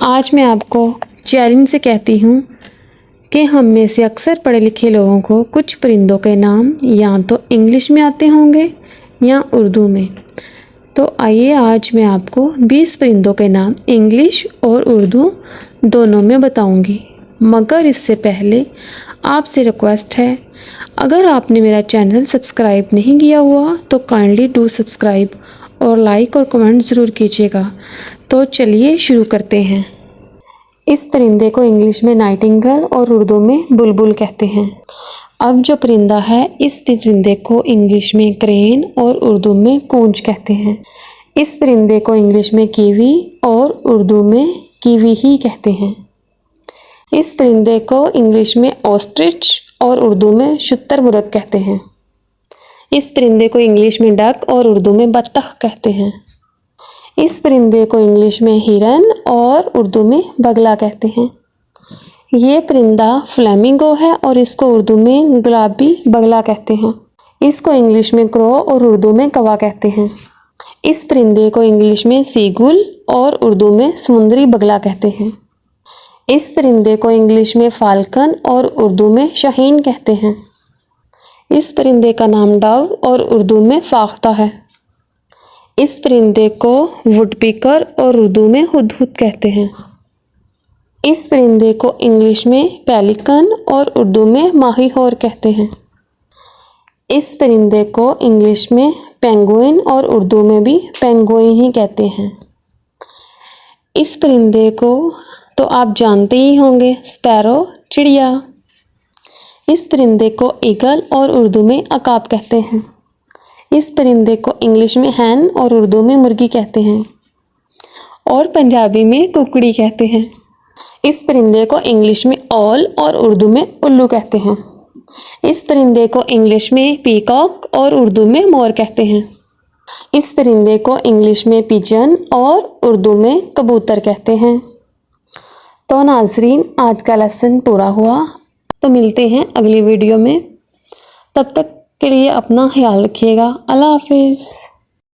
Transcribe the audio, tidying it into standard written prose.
आज मैं आपको चैलेंज से कहती हूँ कि हम में से अक्सर पढ़े लिखे लोगों को कुछ परिंदों के नाम या तो इंग्लिश में आते होंगे या उर्दू में। तो आइए आज मैं आपको 20 परिंदों के नाम इंग्लिश और उर्दू दोनों में बताऊंगी। मगर इससे पहले आपसे रिक्वेस्ट है, अगर आपने मेरा चैनल सब्सक्राइब नहीं किया हुआ तो काइंडली डू सब्सक्राइब और लाइक और कमेंट ज़रूर कीजिएगा। तो चलिए शुरू करते हैं। इस परिंदे को इंग्लिश में नाइटिंगेल और उर्दू में बुलबुल कहते हैं। अब जो परिंदा है, इस परिंदे को इंग्लिश में क्रेन और उर्दू में कूंज कहते हैं। इस परिंदे को इंग्लिश में कीवी और उर्दू में कीवी ही कहते हैं। इस परिंदे को इंग्लिश में ऑस्ट्रिच और उर्दू में शुतुरमुर्ग कहते हैं। इस परिंदे को इंग्लिश में डक और उर्दू में बत्तख कहते हैं। इस परिंदे को इंग्लिश में हिरन और उर्दू में बगला कहते हैं। ये परिंदा फ्लेमिंगो है और इसको उर्दू में गुलाबी बगला कहते हैं। इसको इंग्लिश में क्रो और उर्दू में कौवा कहते हैं। इस परिंदे को इंग्लिश में सीगुल और उर्दू में समुद्री बगला कहते हैं। इस परिंदे को इंग्लिश में फाल्कन और उर्दू में शाहीन कहते हैं। इस परिंदे का नाम डव और उर्दू में फाख्ता है। इस परिंदे को वुडपीकर और उर्दू में हुदहुद कहते हैं। इस परिंदे को इंग्लिश में पेलिकन और उर्दू में माहीहोर कहते हैं। इस परिंदे को इंग्लिश में पेंगुइन और उर्दू में भी पेंगुइन ही कहते हैं। इस परिंदे को तो आप जानते ही होंगे, स्पैरो चिड़िया। इस परिंदे को ईगल और उर्दू में अकाब कहते हैं। इस परिंदे को इंग्लिश में हैन और उर्दू में मुर्गी कहते हैं और पंजाबी में कुकड़ी कहते हैं। इस परिंदे को इंग्लिश में ऑल और उर्दू में उल्लू कहते हैं। इस परिंदे को इंग्लिश में पीकॉक और उर्दू में मोर कहते हैं। इस परिंदे को इंग्लिश में पिजन और उर्दू में कबूतर कहते हैं। तो नाज़रीन, आज का लेसन पूरा हुआ। तो मिलते हैं अगली वीडियो में। तब तक के लिए अपना ख्याल रखिएगा। अल्लाह हाफिज़।